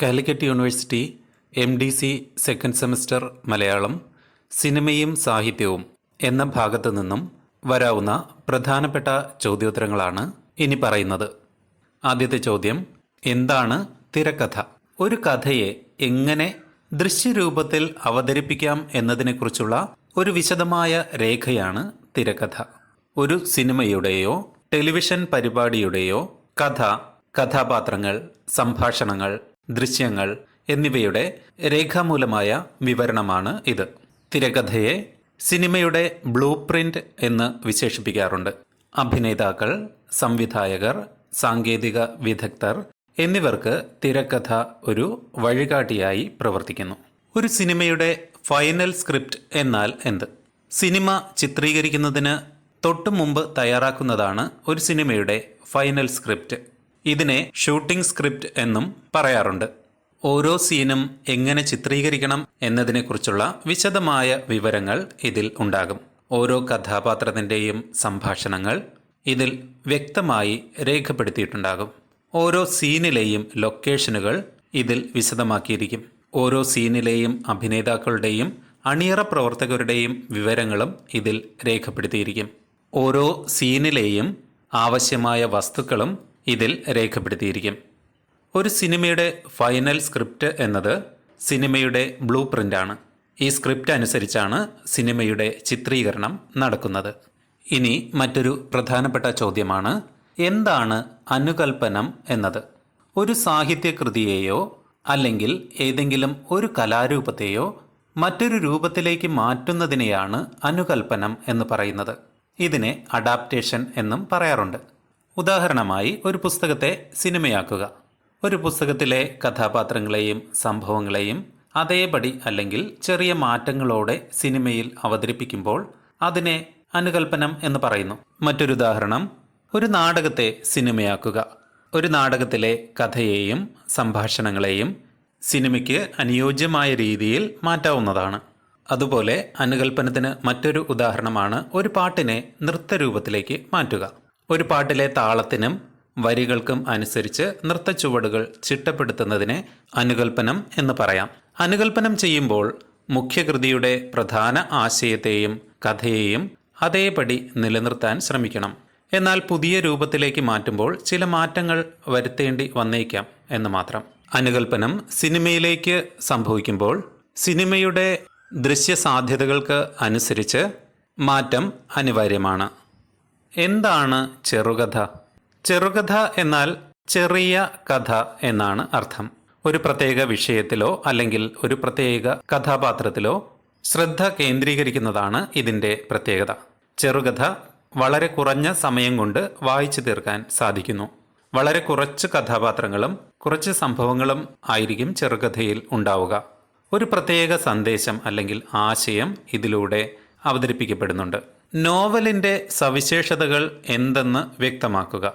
Calicut university MDC second semester Malayalam സിനിമയും സാഹിത്യവും എന്ന ഭാഗത്തു നിന്നും വരാവുന്ന പ്രധാനപ്പെട്ട ചോദ്യോത്തരങ്ങളാണ് ഇനി പറയുന്നത്. ആദ്യത്തെ ചോദ്യം, എന്താണ് തിരക്കഥ? ഒരു കഥയെ എങ്ങനെ ദൃശ്യരൂപത്തിൽ അവതരിപ്പിക്കാം എന്നതിനെക്കുറിച്ചുള്ള ഒരു വിശദമായ രേഖയാണ് തിരക്കഥ. ഒരു സിനിമയുടെയോ ടെലിവിഷൻ പരിപാടിയുടെയോ കഥ, കഥാപാത്രങ്ങൾ, സംഭാഷണങ്ങൾ, ദൃശ്യങ്ങൾ എന്നിവയുടെ രേഖാമൂലമായ വിവരണമാണ് ഇത്. തിരക്കഥയെ സിനിമയുടെ ബ്ലൂ പ്രിന്റ് എന്ന് വിശേഷിപ്പിക്കാറുണ്ട്. അഭിനേതാക്കൾ, സംവിധായകർ, സാങ്കേതിക വിദഗ്ധർ എന്നിവർക്ക് തിരക്കഥ ഒരു വഴികാട്ടിയായി പ്രവർത്തിക്കുന്നു. ഒരു സിനിമയുടെ ഫൈനൽ സ്ക്രിപ്റ്റ് എന്നാൽ എന്ത്? സിനിമ ചിത്രീകരിക്കുന്നതിന് തൊട്ടു മുമ്പ് തയ്യാറാക്കുന്നതാണ് ഒരു സിനിമയുടെ ഫൈനൽ സ്ക്രിപ്റ്റ്. ഇതിനെ ഷൂട്ടിംഗ് സ്ക്രിപ്റ്റ് എന്നും പറയാറുണ്ട്. ഓരോ സീനും എങ്ങനെ ചിത്രീകരിക്കണം എന്നതിനെക്കുറിച്ചുള്ള വിശദമായ വിവരങ്ങൾ ഇതിൽ ഉണ്ടാകും. ഓരോ കഥാപാത്രത്തിൻ്റെയും സംഭാഷണങ്ങൾ ഇതിൽ വ്യക്തമായി രേഖപ്പെടുത്തിയിട്ടുണ്ടാകും. ഓരോ സീനിലെയും ലൊക്കേഷനുകൾ ഇതിൽ വിശദമാക്കിയിരിക്കും. ഓരോ സീനിലെയും അഭിനേതാക്കളുടെയും അണിയറ പ്രവർത്തകരുടെയും വിവരങ്ങളും ഇതിൽ രേഖപ്പെടുത്തിയിരിക്കും. ഓരോ സീനിലെയും ആവശ്യമായ വസ്തുക്കളും ഇതിൽ രേഖപ്പെടുത്തിയിരിക്കും. ഒരു സിനിമയുടെ ഫൈനൽ സ്ക്രിപ്റ്റ് എന്നത് സിനിമയുടെ ബ്ലൂ പ്രിൻ്റാണ്. ഈ സ്ക്രിപ്റ്റ് അനുസരിച്ചാണ് സിനിമയുടെ ചിത്രീകരണം നടക്കുന്നത്. ഇനി മറ്റൊരു പ്രധാനപ്പെട്ട ചോദ്യമാണ്, എന്താണ് അനുകൽപ്പനം എന്നത്? ഒരു സാഹിത്യകൃതിയെയോ അല്ലെങ്കിൽ ഏതെങ്കിലും ഒരു കലാരൂപത്തെയോ മറ്റൊരു രൂപത്തിലേക്ക് മാറ്റുന്നതിനെയാണ് അനുകൽപ്പനം എന്ന് പറയുന്നത്. ഇതിനെ അഡാപ്റ്റേഷൻ എന്നും പറയാറുണ്ട്. ഉദാഹരണമായി, ഒരു പുസ്തകത്തെ സിനിമയാക്കുക. ഒരു പുസ്തകത്തിലെ കഥാപാത്രങ്ങളെയും സംഭവങ്ങളെയും അതേപടി അല്ലെങ്കിൽ ചെറിയ മാറ്റങ്ങളോടെ സിനിമയിൽ അവതരിപ്പിക്കുമ്പോൾ അതിനെ അനുകൽപ്പനം എന്ന് പറയുന്നു. മറ്റൊരു ഉദാഹരണം, ഒരു നാടകത്തെ സിനിമയാക്കുക. ഒരു നാടകത്തിലെ കഥയെയും സംഭാഷണങ്ങളെയും സിനിമയ്ക്ക് അനുയോജ്യമായ രീതിയിൽ മാറ്റാവുന്നതാണ്. അതുപോലെ അനുകൽപ്പനത്തിന് മറ്റൊരു ഉദാഹരണമാണ് ഒരു പാട്ടിനെ നൃത്തരൂപത്തിലേക്ക് മാറ്റുക. ഒരു പാട്ടിലെ താളത്തിനും വരികൾക്കും അനുസരിച്ച് നൃത്തച്ചുവടുകൾ ചിട്ടപ്പെടുത്തുന്നതിനെ അനുകൽപ്പനം എന്ന് പറയാം. അനുകൽപ്പനം ചെയ്യുമ്പോൾ മുഖ്യകൃതിയുടെ പ്രധാന ആശയത്തെയും കഥയെയും അതേപടി നിലനിർത്താൻ ശ്രമിക്കണം. എന്നാൽ പുതിയ രൂപത്തിലേക്ക് മാറ്റുമ്പോൾ ചില മാറ്റങ്ങൾ വരുത്തേണ്ടി വന്നേക്കാം എന്ന് മാത്രം. അനുകൽപ്പനം സിനിമയിലേക്ക് സംഭവിക്കുമ്പോൾ സിനിമയുടെ ദൃശ്യസാധ്യതകൾക്ക് അനുസരിച്ച് മാറ്റം അനിവാര്യമാണ്. എന്താണ് ചെറുകഥ? ചെറുകഥ എന്നാൽ ചെറിയ കഥ എന്നാണ് അർത്ഥം. ഒരു പ്രത്യേക വിഷയത്തിലോ അല്ലെങ്കിൽ ഒരു പ്രത്യേക കഥാപാത്രത്തിലോ ശ്രദ്ധ കേന്ദ്രീകരിക്കുന്നതാണ് ഇതിൻ്റെ പ്രത്യേകത. ചെറുകഥ വളരെ കുറഞ്ഞ സമയം കൊണ്ട് വായിച്ചു തീർക്കാൻ സാധിക്കുന്നു. വളരെ കുറച്ച് കഥാപാത്രങ്ങളും കുറച്ച് സംഭവങ്ങളും ആയിരിക്കും ചെറുകഥയിൽ ഉണ്ടാവുക. ഒരു പ്രത്യേക സന്ദേശം അല്ലെങ്കിൽ ആശയം ഇതിലൂടെ അവതരിപ്പിക്കപ്പെടുന്നുണ്ട്. നോവലിൻ്റെ സവിശേഷതകൾ എന്തെന്ന് വ്യക്തമാക്കുക.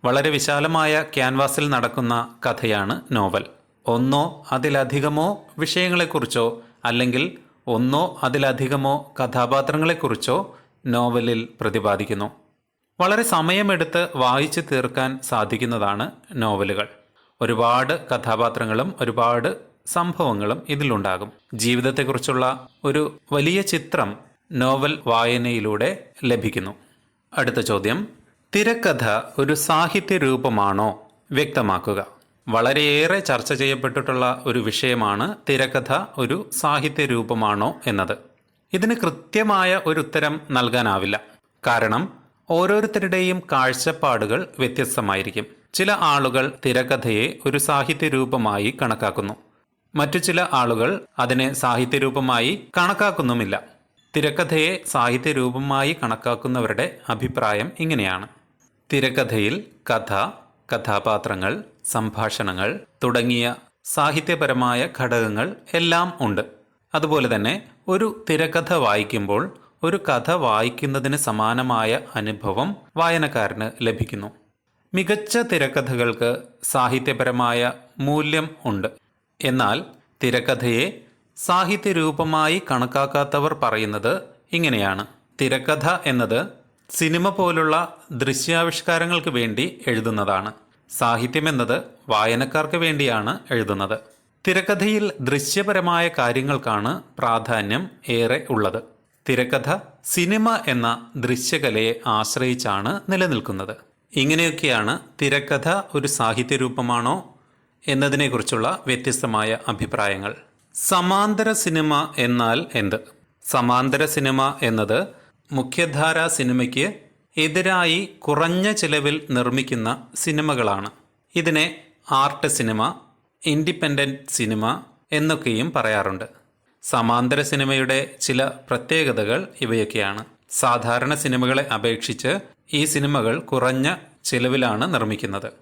വളരെ വിശാലമായ ക്യാൻവാസിൽ നടക്കുന്ന കഥയാണ് നോവൽ. ഒന്നോ അതിലധികമോ വിഷയങ്ങളെക്കുറിച്ചോ അല്ലെങ്കിൽ ഒന്നോ അതിലധികമോ കഥാപാത്രങ്ങളെക്കുറിച്ചോ നോവലിൽ പ്രതിപാദിക്കുന്നു. വളരെ സമയമെടുത്ത് വായിച്ചു തീർക്കാൻ സാധിക്കുന്നതാണ് നോവലുകൾ. ഒരുപാട് കഥാപാത്രങ്ങളും ഒരുപാട് സംഭവങ്ങളും ഇതിലുണ്ടാകും. ജീവിതത്തെക്കുറിച്ചുള്ള ഒരു വലിയ ചിത്രം നോവൽ വായനയിലൂടെ ലഭിക്കുന്നു. അടുത്ത ചോദ്യം, തിരക്കഥ ഒരു സാഹിത്യ രൂപമാണോ? വ്യക്തമാക്കുക. വളരെയേറെ ചർച്ച ചെയ്യപ്പെട്ടിട്ടുള്ള ഒരു വിഷയമാണ് തിരക്കഥ ഒരു സാഹിത്യ രൂപമാണോ എന്നത്. ഇതിന് കൃത്യമായ ഒരു ഉത്തരം നൽകാനാവില്ല. കാരണം ഓരോരുത്തരുടെയും കാഴ്ചപ്പാടുകൾ വ്യത്യസ്തമായിരിക്കും. ചില ആളുകൾ തിരക്കഥയെ ഒരു സാഹിത്യ രൂപമായി കണക്കാക്കുന്നു. മറ്റു ചില ആളുകൾ അതിനെ സാഹിത്യരൂപമായി കണക്കാക്കുന്നുമില്ല. തിരക്കഥയെ സാഹിത്യരൂപമായി കണക്കാക്കുന്നവരുടെ അഭിപ്രായം ഇങ്ങനെയാണ്: തിരക്കഥയിൽ കഥ, കഥാപാത്രങ്ങൾ, സംഭാഷണങ്ങൾ തുടങ്ങിയ സാഹിത്യപരമായ ഘടകങ്ങൾ എല്ലാം ഉണ്ട്. അതുപോലെ തന്നെ ഒരു തിരക്കഥ വായിക്കുമ്പോൾ ഒരു കഥ വായിക്കുന്നതിന് സമാനമായ അനുഭവം വായനക്കാരന് ലഭിക്കുന്നു. മികച്ച തിരക്കഥകൾക്ക് സാഹിത്യപരമായ മൂല്യം ഉണ്ട്. എന്നാൽ തിരക്കഥയെ സാഹിത്യരൂപമായി കണക്കാക്കാത്തവർ പറയുന്നത് ഇങ്ങനെയാണ്: തിരക്കഥ എന്നത് സിനിമ പോലുള്ള ദൃശ്യാവിഷ്കാരങ്ങൾക്ക് വേണ്ടി എഴുതുന്നതാണ്. സാഹിത്യമെന്നത് വായനക്കാർക്ക് വേണ്ടിയാണ് എഴുതുന്നത്. തിരക്കഥയിൽ ദൃശ്യപരമായ കാര്യങ്ങൾക്കാണ് പ്രാധാന്യം ഏറെ ഉള്ളത്. തിരക്കഥ സിനിമ എന്ന ദൃശ്യകലയെ ആശ്രയിച്ചാണ് നിലനിൽക്കുന്നത്. ഇങ്ങനെയൊക്കെയാണ് തിരക്കഥ ഒരു സാഹിത്യരൂപമാണോ എന്നതിനെക്കുറിച്ചുള്ള വ്യത്യസ്തമായ അഭിപ്രായങ്ങൾ. സമാന്തര സിനിമ എന്നാൽ എന്ത്? സമാന്തര സിനിമ എന്നത് മുഖ്യധാരാ സിനിമയ്ക്ക് എതിരായി കുറഞ്ഞ ചിലവിൽ നിർമ്മിക്കുന്ന സിനിമകളാണ്. ഇതിനെ ആർട്ട് സിനിമ, ഇൻഡിപെൻഡൻറ്റ് സിനിമ എന്നൊക്കെയും പറയാറുണ്ട്. സമാന്തര സിനിമയുടെ ചില പ്രത്യേകതകൾ ഇവയൊക്കെയാണ്. സാധാരണ സിനിമകളെ അപേക്ഷിച്ച് ഈ സിനിമകൾ കുറഞ്ഞ ചിലവിലാണ് നിർമ്മിക്കുന്നത്.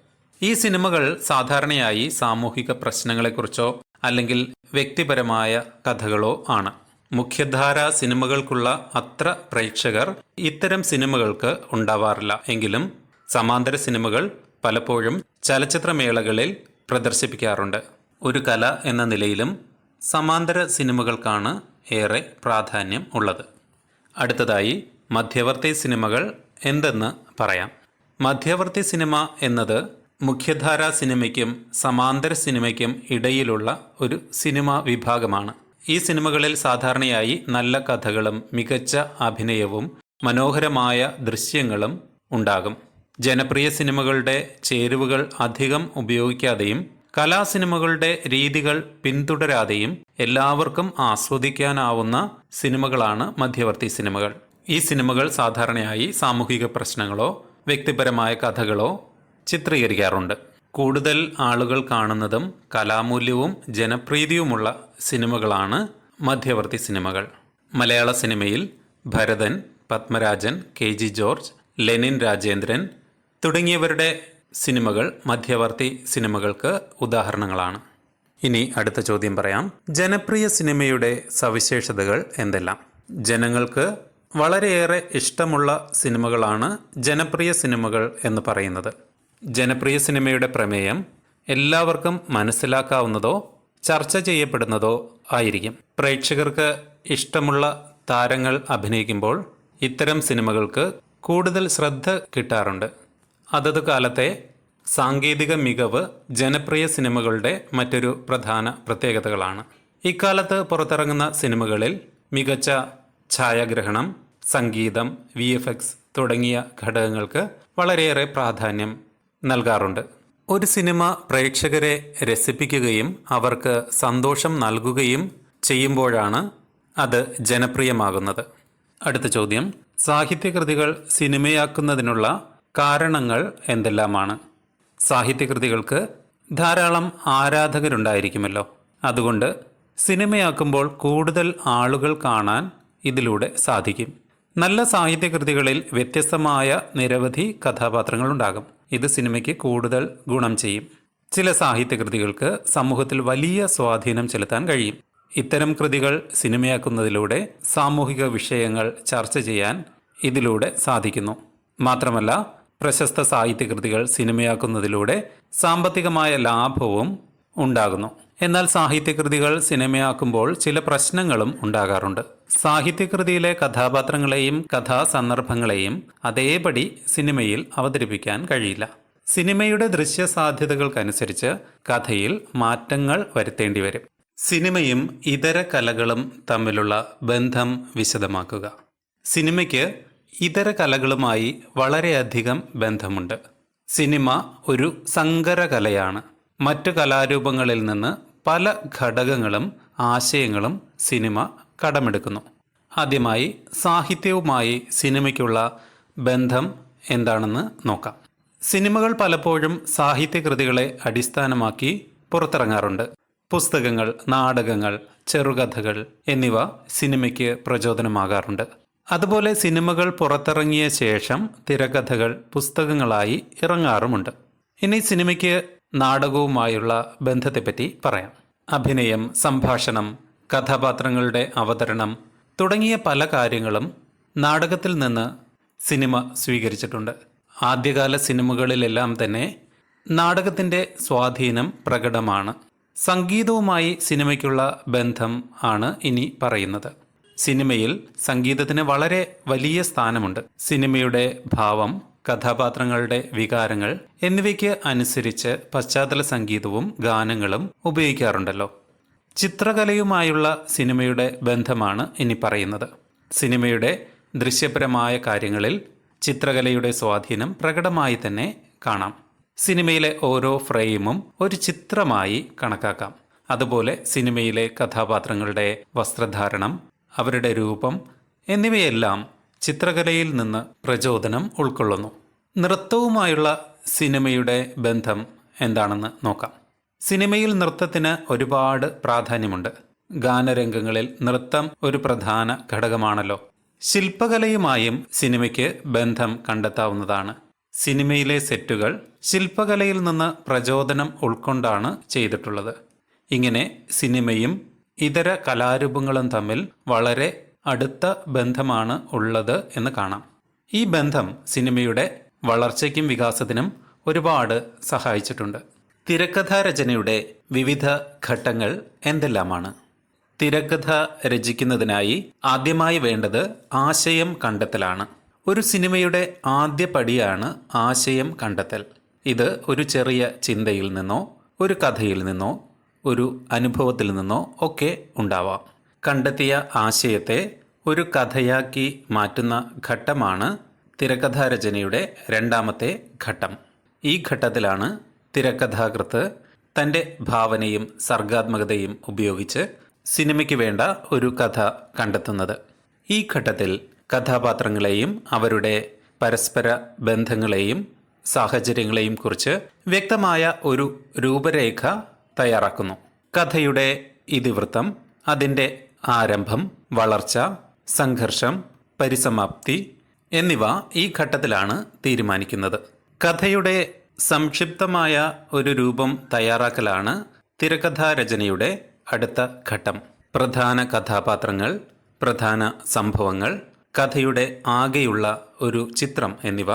ഈ സിനിമകൾ സാധാരണയായി സാമൂഹിക പ്രശ്നങ്ങളെക്കുറിച്ചോ അല്ലെങ്കിൽ വ്യക്തിപരമായ കഥകളോ ആണ്. മുഖ്യധാരാ സിനിമകൾക്കുള്ള അത്ര പ്രേക്ഷകർ ഇത്തരം സിനിമകൾക്ക് ഉണ്ടാവാറില്ല. എങ്കിലും സമാന്തര സിനിമകൾ പലപ്പോഴും ചലച്ചിത്രമേളകളിൽ പ്രദർശിപ്പിക്കാറുണ്ട്. ഒരു കല എന്ന നിലയിലും സമാന്തര സിനിമകൾക്കാണ് ഏറെ പ്രാധാന്യം ഉള്ളത്. അടുത്തതായി മധ്യവർത്തി സിനിമകൾ എന്തെന്ന് പറയാം. മധ്യവർത്തി സിനിമ എന്നത് മുഖ്യധാരാ സിനിമയ്ക്കും സമാന്തര സിനിമയ്ക്കും ഇടയിലുള്ള ഒരു സിനിമാ വിഭാഗമാണ്. ഈ സിനിമകളിൽ സാധാരണയായി നല്ല കഥകളും മികച്ച അഭിനയവും മനോഹരമായ ദൃശ്യങ്ങളും ഉണ്ടാകും. ജനപ്രിയ സിനിമകളുടെ ചേരുവകൾ അധികം ഉപയോഗിക്കാതെയും കലാസിനിമകളുടെ രീതികൾ പിന്തുടരാതെയും എല്ലാവർക്കും ആസ്വദിക്കാനാവുന്ന സിനിമകളാണ് മധ്യവർത്തി സിനിമകൾ. ഈ സിനിമകൾ സാധാരണയായി സാമൂഹിക പ്രശ്നങ്ങളോ വ്യക്തിപരമായ കഥകളോ ചിത്രീകരിക്കാറുണ്ട്. കൂടുതൽ ആളുകൾ കാണുന്നതും കലാമൂല്യവും ജനപ്രീതിയുമുള്ള സിനിമകളാണ് മധ്യവർത്തി സിനിമകൾ. മലയാള സിനിമയിൽ ഭരതൻ, പത്മരാജൻ, KG ജോർജ്, ലെനിൻ രാജേന്ദ്രൻ തുടങ്ങിയവരുടെ സിനിമകൾ മധ്യവർത്തി സിനിമകൾക്ക് ഉദാഹരണങ്ങളാണ്. ഇനി അടുത്ത ചോദ്യം പറയാം. ജനപ്രിയ സിനിമയുടെ സവിശേഷതകൾ എന്തെല്ലാം? ജനങ്ങൾക്ക് വളരെയേറെ ഇഷ്ടമുള്ള സിനിമകളാണ് ജനപ്രിയ സിനിമകൾ എന്ന് പറയുന്നത്. ജനപ്രിയ സിനിമയുടെ പ്രമേയം എല്ലാവർക്കും മനസ്സിലാക്കാവുന്നതോ ചർച്ച ചെയ്യപ്പെടുന്നതോ ആയിരിക്കും. പ്രേക്ഷകർക്ക് ഇഷ്ടമുള്ള താരങ്ങൾ അഭിനയിക്കുമ്പോൾ ഇത്തരം സിനിമകൾക്ക് കൂടുതൽ ശ്രദ്ധ കിട്ടാറുണ്ട്. അതത് കാലത്തെ സാങ്കേതിക മികവ് ജനപ്രിയ സിനിമകളുടെ മറ്റൊരു പ്രധാന പ്രത്യേകതകളാണ്. ഇക്കാലത്ത് പുറത്തിറങ്ങുന്ന സിനിമകളിൽ മികച്ച ഛായാഗ്രഹണം, സംഗീതം, VFX തുടങ്ങിയ ഘടകങ്ങൾക്ക് വളരെയേറെ പ്രാധാന്യം നൽകാറുണ്ട്. ഒരു സിനിമ പ്രേക്ഷകരെ രസിപ്പിക്കുകയും അവർക്ക് സന്തോഷം നൽകുകയും ചെയ്യുമ്പോഴാണ് അത് ജനപ്രിയമാകുന്നത്. അടുത്ത ചോദ്യം. സാഹിത്യകൃതികൾ സിനിമയാക്കുന്നതിനുള്ള കാരണങ്ങൾ എന്തെല്ലാമാണ്? സാഹിത്യകൃതികൾക്ക് ധാരാളം ആരാധകരുണ്ടായിരിക്കുമല്ലോ. അതുകൊണ്ട് സിനിമയാക്കുമ്പോൾ കൂടുതൽ ആളുകൾ കാണാൻ ഇതിലൂടെ സാധിക്കും. നല്ല സാഹിത്യകൃതികളിൽ വ്യത്യസ്തമായ നിരവധി കഥാപാത്രങ്ങളുണ്ടാകും. ഇത് സിനിമയ്ക്ക് കൂടുതൽ ഗുണം ചെയ്യും. ചില സാഹിത്യകൃതികൾക്ക് സമൂഹത്തിൽ വലിയ സ്വാധീനം ചെലുത്താൻ കഴിയും. ഇത്തരം കൃതികൾ സിനിമയാക്കുന്നതിലൂടെ സാമൂഹിക വിഷയങ്ങൾ ചർച്ച ചെയ്യാൻ ഇതിലൂടെ സാധിക്കുന്നു. മാത്രമല്ല, പ്രശസ്ത സാഹിത്യകൃതികൾ സിനിമയാക്കുന്നതിലൂടെ സാമ്പത്തികമായ ലാഭവും ഉണ്ടാകുന്നു. എന്നാൽ സാഹിത്യകൃതികൾ സിനിമയാക്കുമ്പോൾ ചില പ്രശ്നങ്ങളും ഉണ്ടാകാറുണ്ട്. സാഹിത്യകൃതിയിലെ കഥാപാത്രങ്ങളെയും കഥാസന്ദർഭങ്ങളെയും അതേപടി സിനിമയിൽ അവതരിപ്പിക്കാൻ കഴിയില്ല. സിനിമയുടെ ദൃശ്യസാധ്യതകൾക്കനുസരിച്ച് കഥയിൽ മാറ്റങ്ങൾ വരുത്തേണ്ടി വരും. സിനിമയും ഇതര കലകളും തമ്മിലുള്ള ബന്ധം വിശദമാക്കുക. സിനിമയ്ക്ക് ഇതര കലകളുമായി വളരെയധികം ബന്ധമുണ്ട്. സിനിമ ഒരു സങ്കര കലയാണ്. മറ്റു കലാരൂപങ്ങളിൽ നിന്ന് പല ഘടകങ്ങളും ആശയങ്ങളും സിനിമ കടമെടുക്കുന്നു. ആദ്യമായി സാഹിത്യവുമായി സിനിമയ്ക്കുള്ള ബന്ധം എന്താണെന്ന് നോക്കാം. സിനിമകൾ പലപ്പോഴും സാഹിത്യകൃതികളെ അടിസ്ഥാനമാക്കി പുറത്തിറങ്ങാറുണ്ട്. പുസ്തകങ്ങൾ, നാടകങ്ങൾ, ചെറുകഥകൾ എന്നിവ സിനിമയ്ക്ക് പ്രചോദനമാകാറുണ്ട്. അതുപോലെ സിനിമകൾ പുറത്തിറങ്ങിയ ശേഷം തിരക്കഥകൾ പുസ്തകങ്ങളായി ഇറങ്ങാറുമുണ്ട്. ഇനി സിനിമയ്ക്ക് നാടകവുമായുള്ള ബന്ധത്തെപ്പറ്റി പറയാം. അഭിനയം, സംഭാഷണം, കഥാപാത്രങ്ങളുടെ അവതരണം തുടങ്ങിയ പല കാര്യങ്ങളും നാടകത്തിൽ നിന്ന് സിനിമ സ്വീകരിച്ചിട്ടുണ്ട്. ആദ്യകാല സിനിമകളിലെല്ലാം തന്നെ നാടകത്തിൻ്റെ സ്വാധീനം പ്രകടമാണ്. സംഗീതവുമായി സിനിമയ്ക്കുള്ള ബന്ധം ആണ് ഇനി പറയുന്നത്. സിനിമയിൽ സംഗീതത്തിന് വളരെ വലിയ സ്ഥാനമുണ്ട്. സിനിമയുടെ ഭാവം, കഥാപാത്രങ്ങളുടെ വികാരങ്ങൾ എന്നിവയ്ക്ക് അനുസരിച്ച് പശ്ചാത്തല സംഗീതവും ഗാനങ്ങളും ഉപയോഗിക്കാറുണ്ടല്ലോ. ചിത്രകലയുമായുള്ള സിനിമയുടെ ബന്ധമാണ് ഇനി പറയുന്നത്. സിനിമയുടെ ദൃശ്യപരമായ കാര്യങ്ങളിൽ ചിത്രകലയുടെ സ്വാധീനം പ്രകടമായി തന്നെ കാണാം. സിനിമയിലെ ഓരോ ഫ്രെയിമും ഒരു ചിത്രമായി കണക്കാക്കാം. അതുപോലെ സിനിമയിലെ കഥാപാത്രങ്ങളുടെ വസ്ത്രധാരണം, അവരുടെ രൂപം എന്നിവയെല്ലാം ചിത്രകലയിൽ നിന്ന് പ്രചോദനം ഉൾക്കൊള്ളുന്നു. നൃത്തവുമായുള്ള സിനിമയുടെ ബന്ധം എന്താണെന്ന് നോക്കാം. സിനിമയിൽ നൃത്തത്തിന് ഒരുപാട് പ്രാധാന്യമുണ്ട്. ഗാനരംഗങ്ങളിൽ നൃത്തം ഒരു പ്രധാന ഘടകമാണല്ലോ. ശില്പകലയുമായും സിനിമയ്ക്ക് ബന്ധം കണ്ടെത്താവുന്നതാണ്. സിനിമയിലെ സെറ്റുകൾ ശില്പകലയിൽ നിന്ന് പ്രചോദനം ഉൾക്കൊണ്ടാണ് ചെയ്തിട്ടുള്ളത്. ഇങ്ങനെ സിനിമയും ഇതര കലാരൂപങ്ങളും തമ്മിൽ വളരെ അടുത്ത ബന്ധമാണ് ഉള്ളത് എന്ന് കാണാം. ഈ ബന്ധം സിനിമയുടെ വളർച്ചയ്ക്കും വികാസത്തിനും ഒരുപാട് സഹായിച്ചിട്ടുണ്ട്. തിരക്കഥാരചനയുടെ വിവിധ ഘട്ടങ്ങൾ എന്തെല്ലാമാണ്? തിരക്കഥ രചിക്കുന്നതിനായി ആദ്യമായി വേണ്ടത് ആശയം കണ്ടെത്തലാണ്. ഒരു സിനിമയുടെ ആദ്യ പടിയാണ് ആശയം കണ്ടെത്തൽ. ഇത് ഒരു ചെറിയ ചിന്തയിൽ നിന്നോ ഒരു കഥയിൽ നിന്നോ ഒരു അനുഭവത്തിൽ നിന്നോ ഒക്കെ ഉണ്ടാവാം. കണ്ടെത്തിയ ആശയത്തെ ഒരു കഥയാക്കി മാറ്റുന്ന ഘട്ടമാണ് തിരക്കഥാരചനയുടെ രണ്ടാമത്തെ ഘട്ടം. ഈ ഘട്ടത്തിലാണ് തിരക്കഥാകൃത്ത് തൻ്റെ ഭാവനയും സർഗാത്മകതയും ഉപയോഗിച്ച് സിനിമയ്ക്ക് വേണ്ട ഒരു കഥ കണ്ടെത്തുന്നത്. ഈ ഘട്ടത്തിൽ കഥാപാത്രങ്ങളെയും അവരുടെ പരസ്പര ബന്ധങ്ങളെയും സാഹചര്യങ്ങളെയും കുറിച്ച് വ്യക്തമായ ഒരു രൂപരേഖ തയ്യാറാക്കുന്നു. കഥയുടെ ഇതിവൃത്തം, അതിൻ്റെ ആരംഭം, വളർച്ച, സംഘർഷം, പരിസമാപ്തി എന്നിവ ഈ ഘട്ടത്തിലാണ് തീരുമാനിക്കുന്നത്. കഥയുടെ സംക്ഷിപ്തമായ ഒരു രൂപം തയ്യാറാക്കലാണ് തിരക്കഥാരചനയുടെ അടുത്ത ഘട്ടം. പ്രധാന കഥാപാത്രങ്ങൾ, പ്രധാന സംഭവങ്ങൾ, കഥയുടെ ആകെയുള്ള ഒരു ചിത്രം എന്നിവ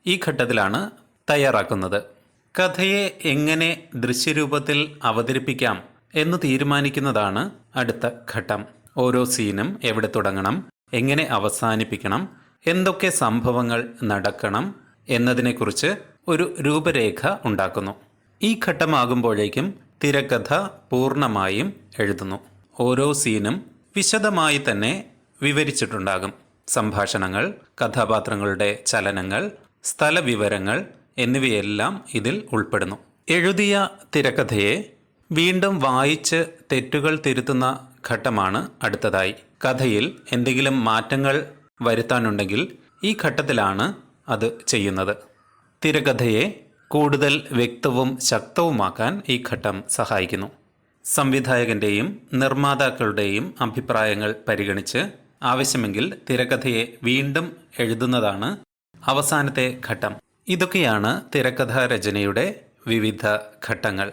ഈ ഘട്ടത്തിലാണ് തയ്യാറാക്കുന്നത്. കഥയെ എങ്ങനെ ദൃശ്യരൂപത്തിൽ അവതരിപ്പിക്കാം എന്ന് തീരുമാനിക്കുന്നതാണ് അടുത്ത ഘട്ടം. ഓരോ സീനും എവിടെ തുടങ്ങണം, എങ്ങനെ അവസാനിപ്പിക്കണം, എന്തൊക്കെ സംഭവങ്ങൾ നടക്കണം എന്നതിനെക്കുറിച്ച് ഒരു രൂപരേഖ ഉണ്ടാക്കുന്നു. ഈ ഘട്ടമാകുമ്പോഴേക്കും തിരക്കഥ പൂർണ്ണമായും എഴുതുന്നു. ഓരോ സീനും വിശദമായി തന്നെ വിവരിച്ചിട്ടുണ്ടാകും. സംഭാഷണങ്ങൾ, കഥാപാത്രങ്ങളുടെ ചലനങ്ങൾ, സ്ഥലവിവരങ്ങൾ എന്നിവയെല്ലാം ഇതിൽ ഉൾപ്പെടുന്നു. എഴുതിയ തിരക്കഥയെ വീണ്ടും വായിച്ച് തെറ്റുകൾ തിരുത്തുന്ന ഘട്ടമാണ് അടുത്തതായി. കഥയിൽ എന്തെങ്കിലും മാറ്റങ്ങൾ വരുത്താനുണ്ടെങ്കിൽ ഈ ഘട്ടത്തിലാണ് അത് ചെയ്യുന്നത്. തിരക്കഥയെ കൂടുതൽ വ്യക്തവും ശക്തവുമാക്കാൻ ഈ ഘട്ടം സഹായിക്കുന്നു. സംവിധായകൻ്റെയും നിർമ്മാതാക്കളുടെയും അഭിപ്രായങ്ങൾ പരിഗണിച്ച് ആവശ്യമെങ്കിൽ തിരക്കഥയെ വീണ്ടും എഴുതുന്നതാണ് അവസാനത്തെ ഘട്ടം. ഇതൊക്കെയാണ് തിരക്കഥാരചനയുടെ വിവിധ ഘട്ടങ്ങൾ.